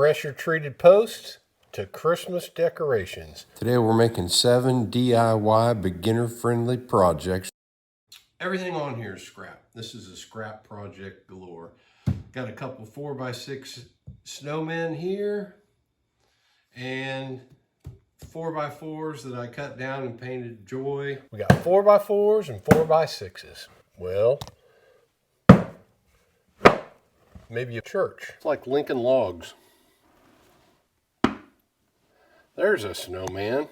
pressure treated posts to Christmas decorations. Today we're making 7 DIY beginner friendly projects. Everything on here is scrap. This is a scrap project galore. Got a couple 4x6 snowmen here and 4x4s that I cut down and painted joy. We got 4x4s and 4x6s. Well, maybe a church. It's like Lincoln Logs. There's a snowman.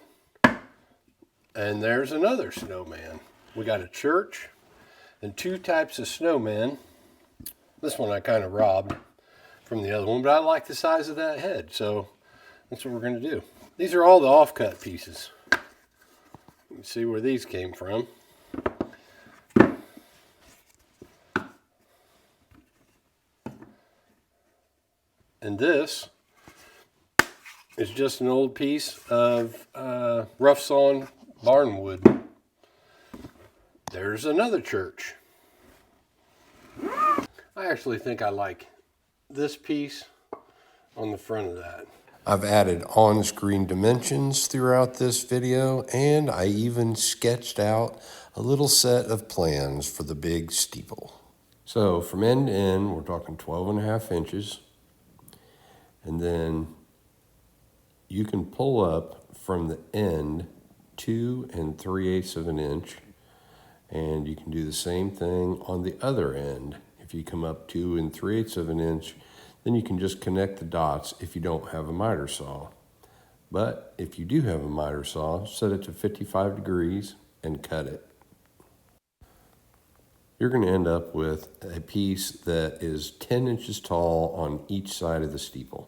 And there's another snowman. We got a church and 2 types of snowmen. This one I kind of robbed from the other one, but I like the size of that head, so that's what we're going to do. These are all the offcut pieces. You can see where these came from. And this is just an old piece of rough sawn barn wood. There's another church. I actually think I like this piece on the front of that. I've added on-screen dimensions throughout this video, and I even sketched out a little set of plans for the big steeple. So from end to end, we're talking 12.5 inches. And then you can pull up from the end 2 3/8 of an inch. And you can do the same thing on the other end. If you come up 2 3/8 of an inch, then you can just connect the dots if you don't have a miter saw. But if you do have a miter saw, set it to 55 degrees and cut it. You're going to end up with a piece that is 10 inches tall on each side of the steeple.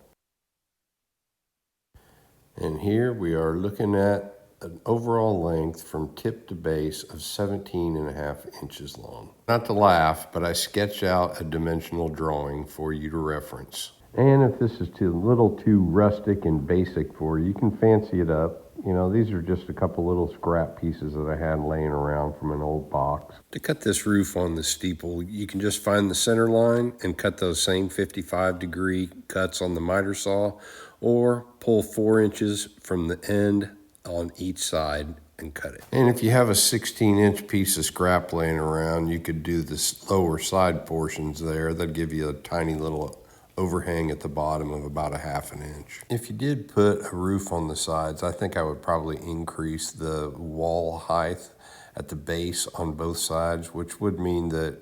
And here we are looking at an overall length from tip to base of 17.5 inches long. Not to laugh, but I sketched out a dimensional drawing for you to reference. And if this is a little too rustic and basic for you, you can fancy it up. You know, these are just a couple little scrap pieces that I had laying around from an old box. To cut this roof on the steeple, you can just find the center line and cut those same 55-degree cuts on the miter saw, or pull 4 inches from the end on each side and cut it. And if you have a 16-inch piece of scrap laying around, you could do the lower side portions there. That'd give you a tiny little overhang at the bottom of about 1/2 inch. If you did put a roof on the sides, I think I would probably increase the wall height at the base on both sides, which would mean that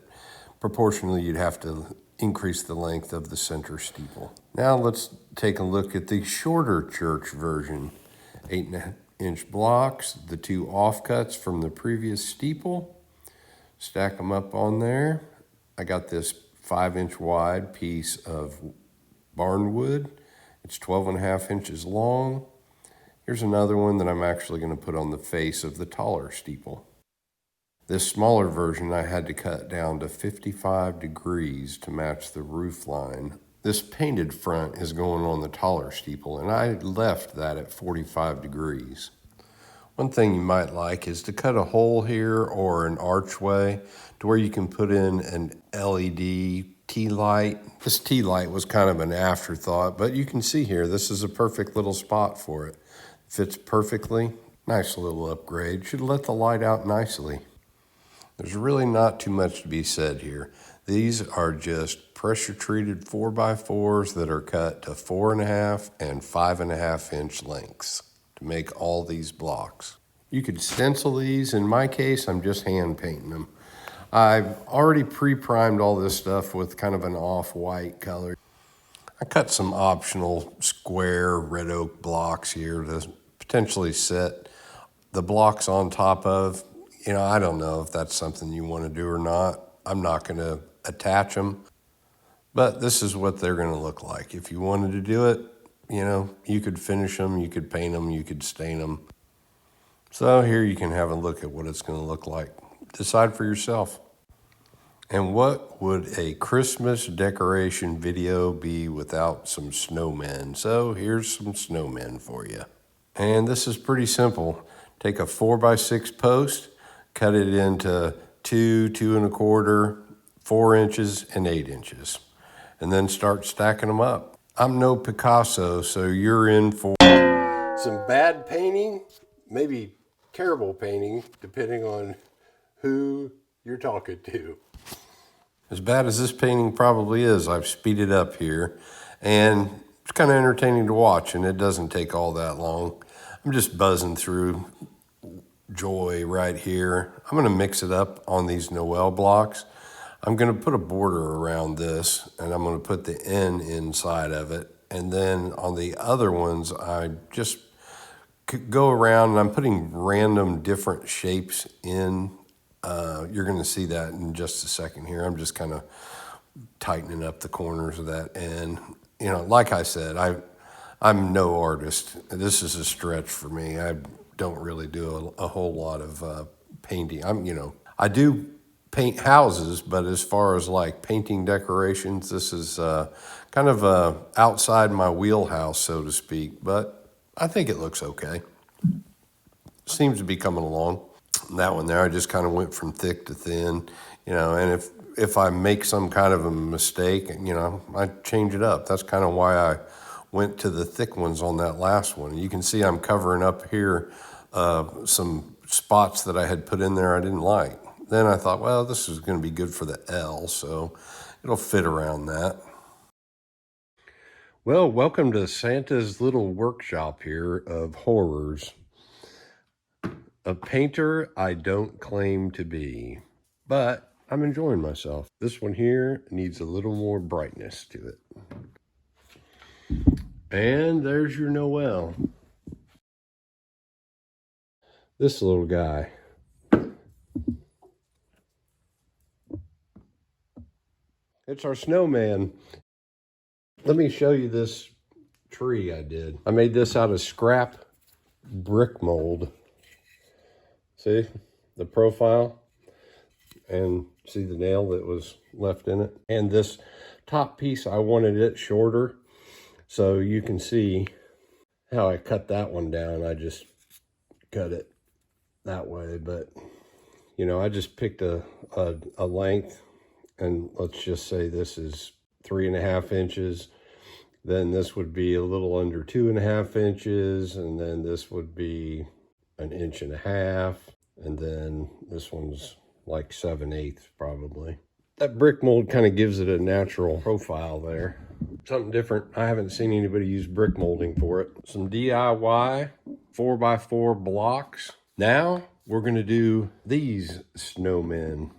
proportionally you'd have to increase the length of the center steeple. Now let's take a look at the shorter church version. 8.5-inch blocks, the 2 offcuts from the previous steeple, stack them up on there. I got this 5-inch wide piece of barn wood. It's 12.5 inches long. Here's another one that I'm actually going to put on the face of the taller steeple. This smaller version I had to cut down to 55 degrees to match the roof line. This painted front is going on the taller steeple, and I left that at 45 degrees. One thing you might like is to cut a hole here or an archway to where you can put in an LED tea light. This tea light was kind of an afterthought, but you can see here, this is a perfect little spot for it. Fits perfectly. Nice little upgrade. Should let the light out nicely. There's really not too much to be said here. These are just pressure treated 4x4s that are cut to 4.5 and 5.5 inch lengths to make all these blocks. You could stencil these. In my case, I'm just hand painting them. I've already pre-primed all this stuff with kind of an off-white color. I cut some optional square red oak blocks here to potentially set the blocks on top of. You know, I don't know if that's something you want to do or not. I'm not going to attach them, but this is what they're going to look like. If you wanted to do it, you know, you could finish them, you could paint them, you could stain them. So here you can have a look at what it's going to look like. Decide for yourself. And what would a Christmas decoration video be without some snowmen? So here's some snowmen for you. And this is pretty simple. Take a 4x6 post, cut it into 2, 2 1/4, 4 inches, and 8 inches. And then start stacking them up. I'm no Picasso, so you're in for some bad painting, maybe terrible painting, depending on who you're talking to. As bad as this painting probably is, I've speeded up here, and it's kind of entertaining to watch, and it doesn't take all that long. I'm just buzzing through joy right here. I'm going to mix it up on these Noel blocks. I'm going to put a border around this, and I'm going to put the N inside of it. And then on the other ones, I just go around and I'm putting random different shapes in. You're going to see that in just a second here. I'm just kind of tightening up the corners of that N. You know, like I said, I'm no artist. This is a stretch for me. I don't really do a whole lot of painting. I do paint houses, but as far as like painting decorations, this is kind of outside my wheelhouse, so to speak. But I think it looks okay. Seems to be coming along. That one there, I just kind of went from thick to thin, and if I make some kind of a mistake, I change it up. That's kind of why I went to the thick ones on that last one. You can see I'm covering up here some spots that I had put in there I didn't like. Then I thought, well, this is going to be good for the L, so it'll fit around that. Well, welcome to Santa's little workshop here of horrors. A painter I don't claim to be, but I'm enjoying myself. This one here needs a little more brightness to it. And there's your Noel. This little guy. It's our snowman. Let me show you this tree I did. I made this out of scrap brick mold. See the profile? And see the nail that was left in it? And this top piece, I wanted it shorter. So you can see how I cut that one down. I just cut it that way. But, I just picked a length. And let's just say this is 3.5 inches. Then this would be a little under 2.5 inches. And then this would be 1.5 inches. And then this one's like 7/8 probably. That brick mold kind of gives it a natural profile there. Something different. I haven't seen anybody use brick molding for it. Some DIY 4x4 blocks. Now we're going to do these snowmen.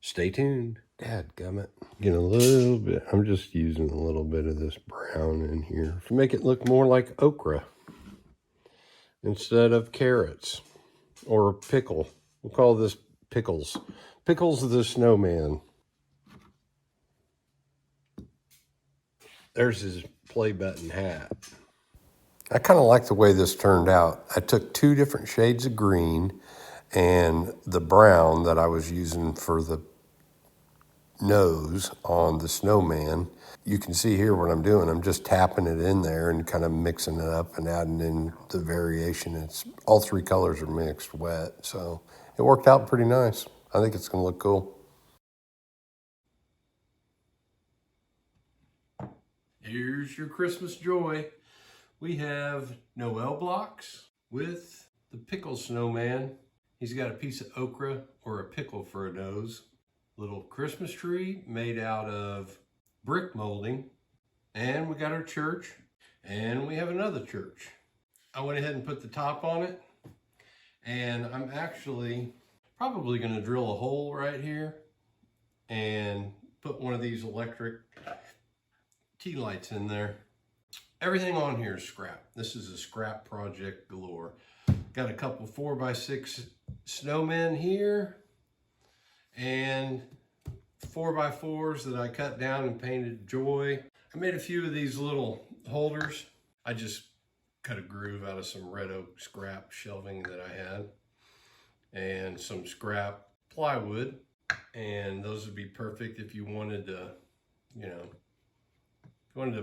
Stay tuned. Dadgummit. Get a little bit. I'm just using a little bit of this brown in here to make it look more like okra instead of carrots or pickle. We'll call this pickles. Pickles the snowman. There's his play button hat. I kind of like the way this turned out. I took 2 different shades of green and the brown that I was using for the nose on the snowman. You can see here what I'm doing. I'm just tapping it in there and kind of mixing it up and adding in the variation. It's all 3 colors are mixed wet, so it worked out pretty nice. I think it's going to look cool. Here's your Christmas joy. We have Noel blocks with the pickle snowman. He's got a piece of okra or a pickle for a nose. Little Christmas tree made out of brick molding. And we got our church. And we have another church. I went ahead and put the top on it. And I'm actually probably going to drill a hole right here and put one of these electric tea lights in there. Everything on here is scrap. This is a scrap project galore. Got a couple 4x6 snowmen here and 4x4s that I cut down and painted joy. I made a few of these little holders. I just cut a groove out of some red oak scrap shelving that I had and some scrap plywood. And those would be perfect if you wanted to,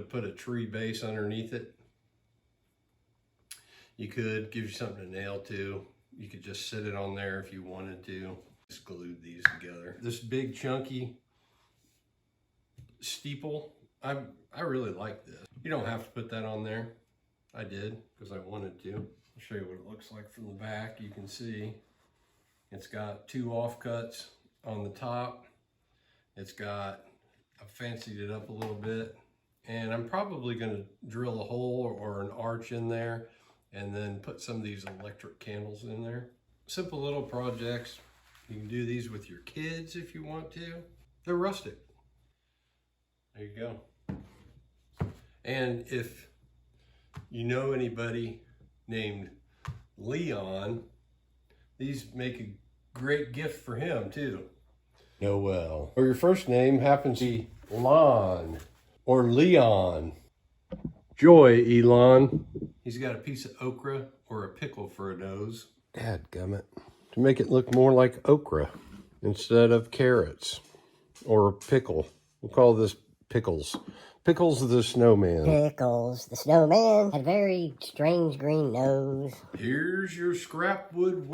put a tree base underneath it. You could give you something to nail to. You could just sit it on there if you wanted to. Just glued these together. This big chunky steeple I really like this. You don't have to put that on there. I did because I wanted to. I'll show you what it looks like from the back. You can see it's got 2 offcuts on the top. It's got, I fancied it up a little bit, and I'm probably going to drill a hole or an arch in there and then put some of these electric candles in there. Simple little projects. You can do these with your kids if you want to. They're rustic. There you go. And if you know anybody named Leon, these make a great gift for him too. Noel. Or your first name happens to be Lon or Leon. Joy, Elon. He's got a piece of okra or a pickle for a nose. Dadgummit. To make it look more like okra instead of carrots or pickle. We'll call this Pickles. Pickles the Snowman. Pickles the Snowman had a very strange green nose. Here's your scrap wood.